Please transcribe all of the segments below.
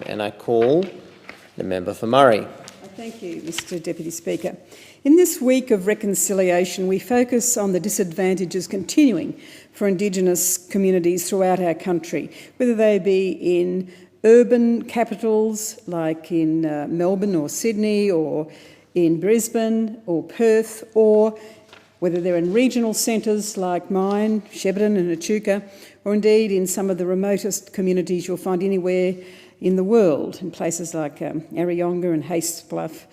And I call the member for Murray. Thank you, Mr Deputy Speaker. In this week of reconciliation, we focus on the disadvantages continuing for Indigenous communities throughout our country, whether they be in urban capitals like in Melbourne or Sydney, or in Brisbane or Perth, or whether they're in regional centres like mine, Shepparton and Echuca, or indeed in some of the remotest communities you'll find anywhere in the world, in places like Areyonga and Haasts Bluff.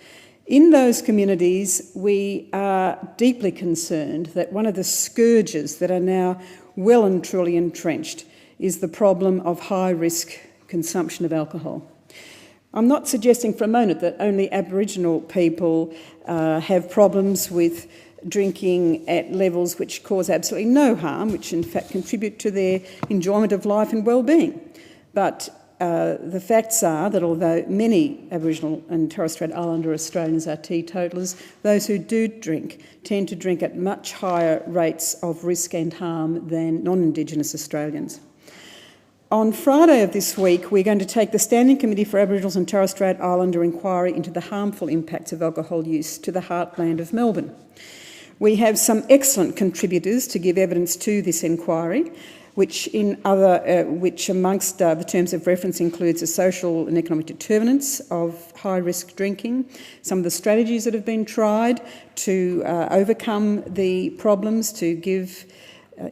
In those communities, we are deeply concerned that one of the scourges that are now well and truly entrenched is the problem of high-risk consumption of alcohol. I'm not suggesting for a moment that only Aboriginal people have problems with drinking at levels which cause absolutely no harm, which in fact contribute to their enjoyment of life and well-being. But the facts are that although many Aboriginal and Torres Strait Islander Australians are teetotalers, those who do drink tend to drink at much higher rates of risk and harm than non-Indigenous Australians. On Friday of this week, we're going to take the Standing Committee for Aboriginals and Torres Strait Islander inquiry into the harmful impacts of alcohol use to the heartland of Melbourne. We have some excellent contributors to give evidence to this inquiry, which amongst the terms of reference includes the social and economic determinants of high-risk drinking, some of the strategies that have been tried to overcome the problems, to give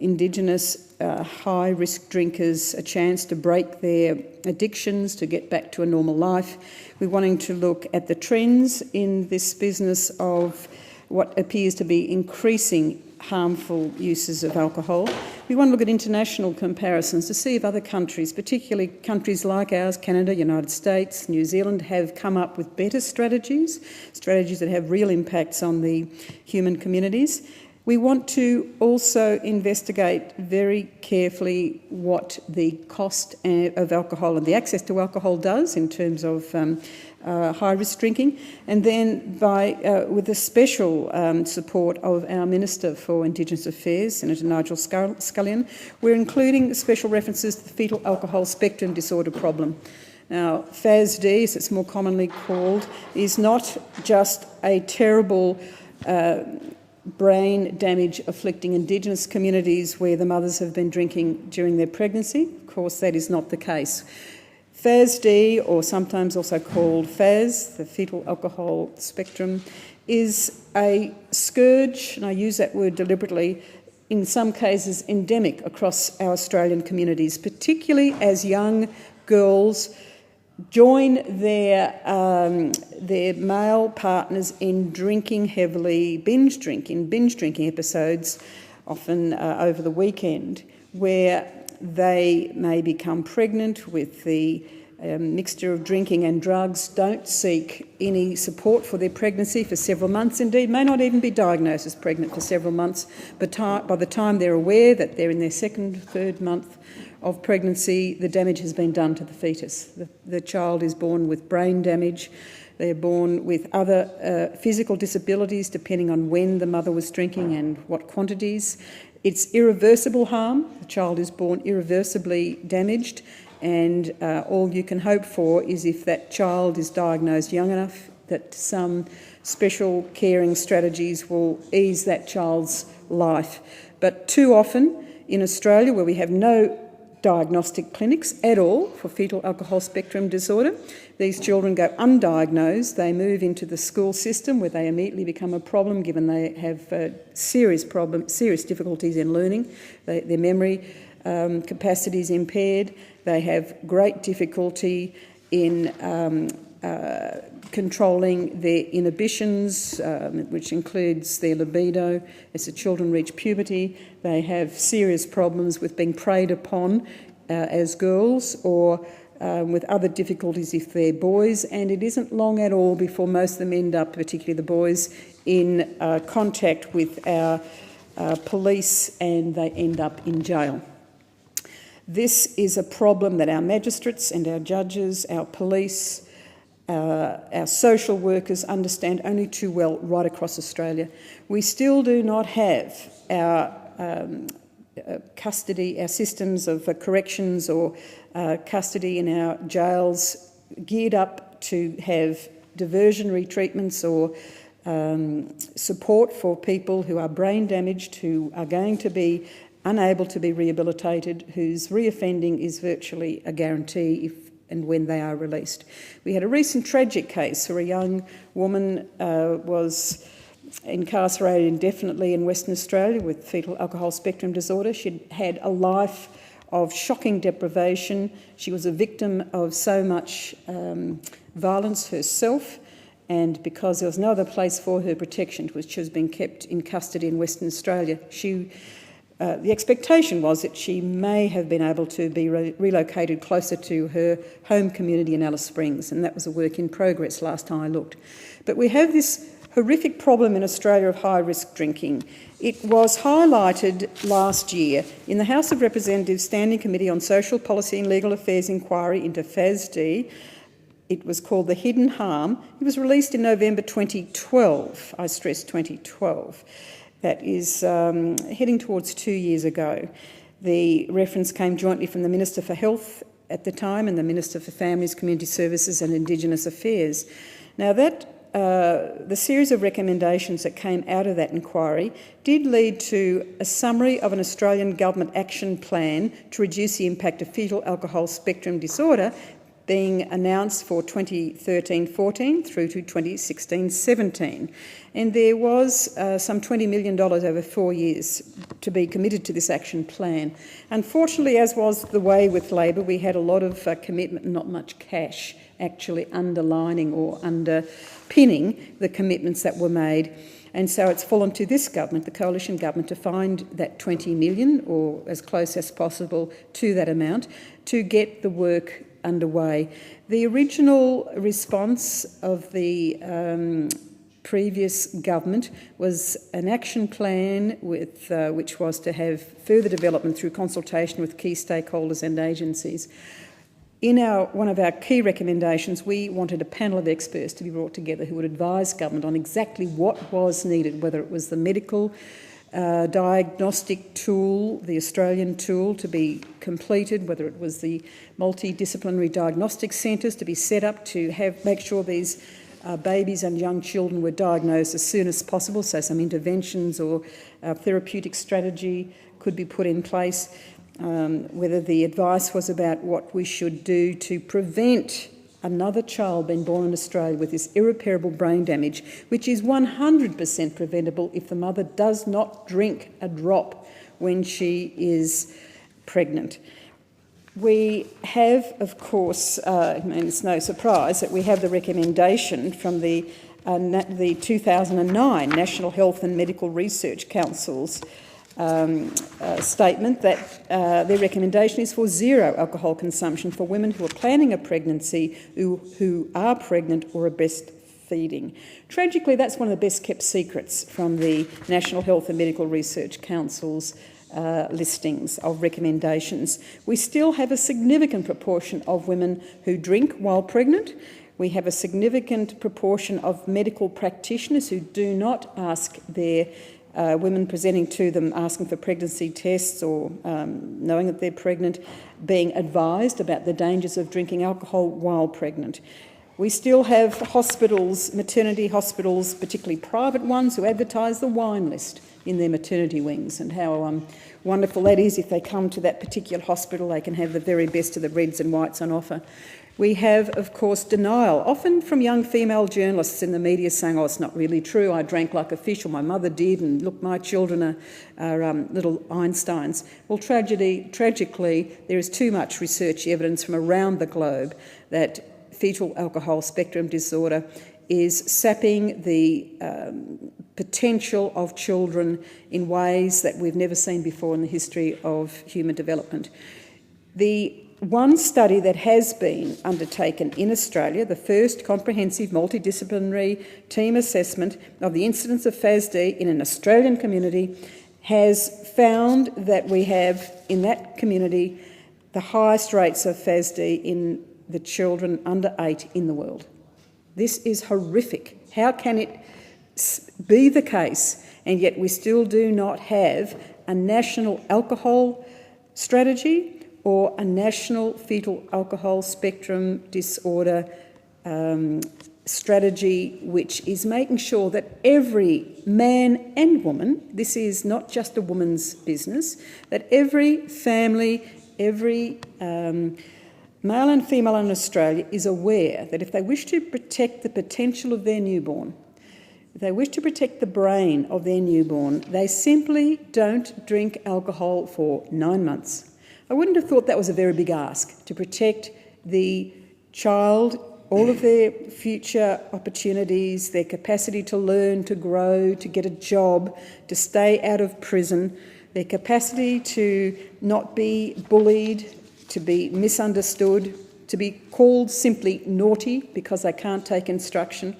Indigenous high-risk drinkers a chance to break their addictions, to get back to a normal life. We're wanting to look at the trends in this business of what appears to be increasing harmful uses of alcohol. We want to look at international comparisons to see if other countries, particularly countries like ours, Canada, United States, New Zealand, have come up with better strategies that have real impacts on the human communities. We want to also investigate very carefully what the cost of alcohol and the access to alcohol does in terms of high-risk drinking. And then with the special support of our Minister for Indigenous Affairs, Senator Nigel Scullion, we're including special references to the fetal alcohol spectrum disorder problem. Now, FASD, as it's more commonly called, is not just a terrible brain damage afflicting Indigenous communities where the mothers have been drinking during their pregnancy. Of course, that is not the case. FASD, or sometimes also called FAS, the fetal alcohol spectrum, is a scourge, and I use that word deliberately, in some cases endemic across our Australian communities, particularly as young girls join their male partners in drinking heavily, binge drinking episodes, often over the weekend, where they may become pregnant with the mixture of drinking and drugs, don't seek any support for their pregnancy for several months, indeed may not even be diagnosed as pregnant for several months, but by the time they're aware that they're in their second, third month of pregnancy, the damage has been done to the fetus. The child is born with brain damage. They're born with other physical disabilities depending on when the mother was drinking and what quantities. It's irreversible harm. The child is born irreversibly damaged, and all you can hope for is if that child is diagnosed young enough that some special caring strategies will ease that child's life. But too often in Australia, where we have no diagnostic clinics at all for fetal alcohol spectrum disorder, these children go undiagnosed. They move into the school system where they immediately become a problem, given they have serious difficulties in learning. Their memory capacity is impaired. They have great difficulty in controlling their inhibitions, which includes their libido. As the children reach puberty, they have serious problems with being preyed upon as girls, or with other difficulties if they're boys, and it isn't long at all before most of them end up, particularly the boys, in contact with our police, and they end up in jail. This is a problem that our magistrates and our judges, our police, our social workers understand only too well right across Australia. We still do not have our custody, our systems of corrections or custody in our jails geared up to have diversionary treatments or support for people who are brain damaged, who are going to be unable to be rehabilitated, whose reoffending is virtually a guarantee if and when they are released. We had a recent tragic case where a young woman was incarcerated indefinitely in Western Australia with fetal alcohol spectrum disorder. She'd had a life of shocking deprivation. She was a victim of so much violence herself, and because there was no other place for her protection, she was being kept in custody in Western Australia. The expectation was that she may have been able to be relocated closer to her home community in Alice Springs, and that was a work in progress last time I looked. But we have this horrific problem in Australia of high-risk drinking. It was highlighted last year in the House of Representatives Standing Committee on Social Policy and Legal Affairs inquiry into FASD. It was called The Hidden Harm. It was released in November 2012. I stress 2012. That is heading towards 2 years ago. The reference came jointly from the Minister for Health at the time and the Minister for Families, Community Services and Indigenous Affairs. Now the series of recommendations that came out of that inquiry did lead to a summary of an Australian Government action plan to reduce the impact of fetal alcohol spectrum disorder being announced for 2013-14 through to 2016-17. And there was some $20 million over 4 years to be committed to this action plan. Unfortunately, as was the way with Labor, we had a lot of commitment and not much cash actually underlining or underpinning the commitments that were made. And so it's fallen to this government, the coalition government, to find that 20 million or as close as possible to that amount to get the work underway. The original response of the previous government was an action plan with, which was to have further development through consultation with key stakeholders and agencies. In one of our key recommendations, we wanted a panel of experts to be brought together who would advise government on exactly what was needed, whether it was the medical diagnostic tool, the Australian tool to be completed, whether it was the multidisciplinary diagnostic centres to be set up to make sure these babies and young children were diagnosed as soon as possible, so some interventions or therapeutic strategy could be put in place, whether the advice was about what we should do to prevent another child being born in Australia with this irreparable brain damage, which is 100% preventable if the mother does not drink a drop when she is pregnant. We have, of course, it's no surprise that we have the recommendation from the 2009 National Health and Medical Research Council's statement that their recommendation is for zero alcohol consumption for women who are planning a pregnancy, who are pregnant or are breastfeeding. Tragically, that's one of the best kept secrets from the National Health and Medical Research Council's listings of recommendations. We still have a significant proportion of women who drink while pregnant. We have a significant proportion of medical practitioners who do not ask their women presenting to them asking for pregnancy tests or knowing that they're pregnant, being advised about the dangers of drinking alcohol while pregnant. We still have hospitals, maternity hospitals, particularly private ones, who advertise the wine list in their maternity wings, and how wonderful that is. If they come to that particular hospital, they can have the very best of the reds and whites on offer. We have, of course, denial, often from young female journalists in the media saying, oh, it's not really true, I drank like a fish, or my mother did, and look, my children are little Einsteins. Well, tragically, there is too much research evidence from around the globe that fetal alcohol spectrum disorder is sapping the potential of children in ways that we've never seen before in the history of human development. The one study that has been undertaken in Australia, the first comprehensive multidisciplinary team assessment of the incidence of FASD in an Australian community, has found that we have in that community the highest rates of FASD in the children under 8 in the world. This is horrific. How can it be the case and yet we still do not have a national alcohol strategy or a national fetal alcohol spectrum disorder strategy, which is making sure that every man and woman, this is not just a woman's business, that every family, every male and female in Australia is aware that if they wish to protect the potential of their newborn, if they wish to protect the brain of their newborn, they simply don't drink alcohol for 9 months. I wouldn't have thought that was a very big ask, to protect the child, all of their future opportunities, their capacity to learn, to grow, to get a job, to stay out of prison, their capacity to not be bullied, to be misunderstood, to be called simply naughty because they can't take instruction.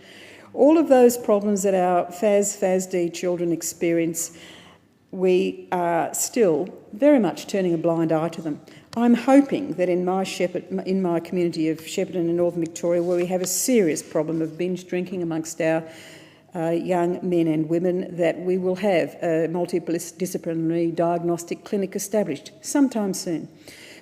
All of those problems that our FASD children experience, we are still very much turning a blind eye to them. I'm hoping that in my community of Shepparton in Northern Victoria, where we have a serious problem of binge drinking amongst our young men and women, that we will have a multidisciplinary diagnostic clinic established sometime soon.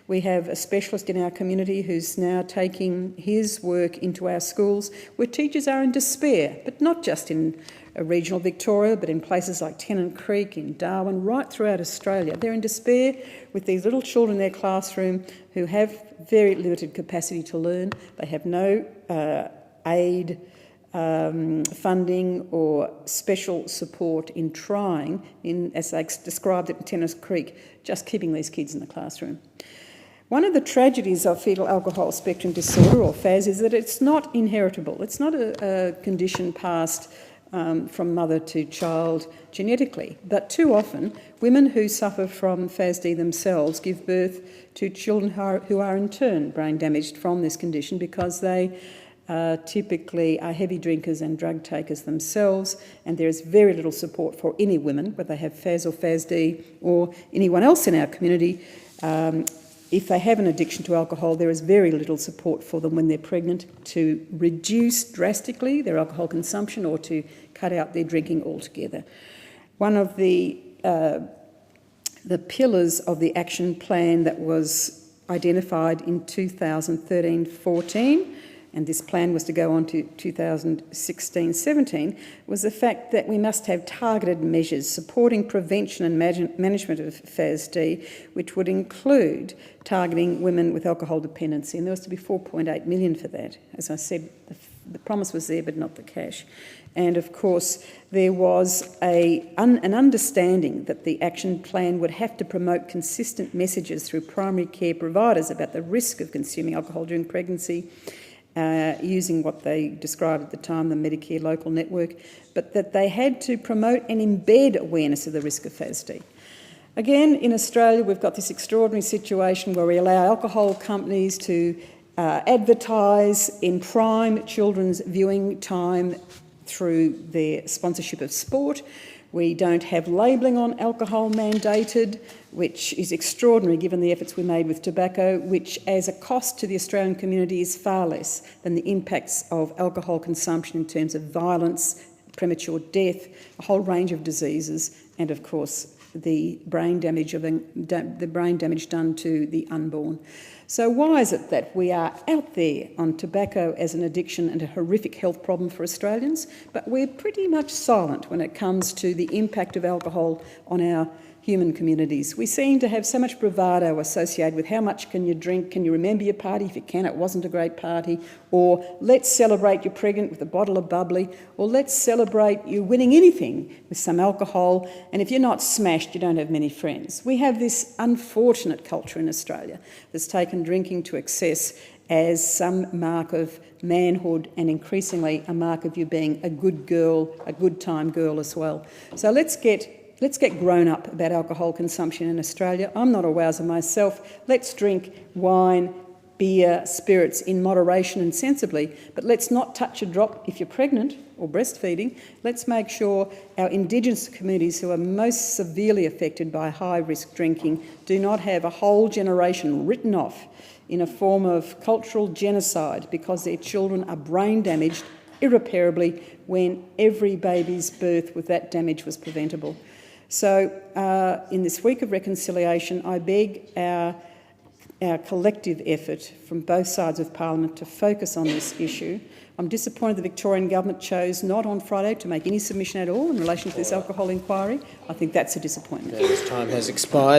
We have a specialist in our community who's now taking his work into our schools, where teachers are in despair, but not just in regional Victoria, but in places like Tennant Creek, in Darwin, right throughout Australia. They're in despair with these little children in their classroom who have very limited capacity to learn. They have no aid, funding or special support in trying, as they described it in Tennant Creek, just keeping these kids in the classroom. One of the tragedies of fetal alcohol spectrum disorder, or FAS, is that it's not inheritable. It's not a condition passed from mother to child genetically. But too often, women who suffer from FASD themselves give birth to children who are in turn brain damaged from this condition, because they typically are heavy drinkers and drug takers themselves, and there is very little support for any women, whether they have FAS or FASD or anyone else in our community. If they have an addiction to alcohol, there is very little support for them when they're pregnant to reduce drastically their alcohol consumption or to cut out their drinking altogether. One of the pillars of the action plan that was identified in 2013-14, and this plan was to go on to 2016-17, was the fact that we must have targeted measures supporting prevention and management of FASD, which would include targeting women with alcohol dependency, and there was to be 4.8 million for that. As I said, the promise was there, but not the cash. And of course, there was an understanding that the action plan would have to promote consistent messages through primary care providers about the risk of consuming alcohol during pregnancy, using what they described at the time, the Medicare local network, but that they had to promote and embed awareness of the risk of FASD. Again, in Australia, we've got this extraordinary situation where we allow alcohol companies to advertise in prime children's viewing time through their sponsorship of sport. We don't have labelling on alcohol mandated, which is extraordinary given the efforts we made with tobacco, which as a cost to the Australian community is far less than the impacts of alcohol consumption in terms of violence, premature death, a whole range of diseases, and of course the brain damage done to the unborn. So why is it that we are out there on tobacco as an addiction and a horrific health problem for Australians, but we're pretty much silent when it comes to the impact of alcohol on our human communities? We seem to have so much bravado associated with how much can you drink, can you remember your party? If you can, it wasn't a great party. Or let's celebrate you're pregnant with a bottle of bubbly, or let's celebrate you winning anything with some alcohol, and if you're not smashed, you don't have many friends. We have this unfortunate culture in Australia that's taken drinking to excess as some mark of manhood, and increasingly a mark of you being a good girl, a good time girl as well. So let's get grown up about alcohol consumption in Australia. I'm not a wowser myself. Let's drink wine, beer, spirits in moderation and sensibly, but let's not touch a drop if you're pregnant or breastfeeding. Let's make sure our Indigenous communities who are most severely affected by high-risk drinking do not have a whole generation written off in a form of cultural genocide because their children are brain damaged irreparably when every baby's birth with that damage was preventable. So in this week of reconciliation, I beg our our collective effort from both sides of Parliament to focus on this issue. I'm disappointed the Victorian Government chose not on Friday to make any submission at all in relation to this alcohol inquiry. I think that's a disappointment. Members' time has expired.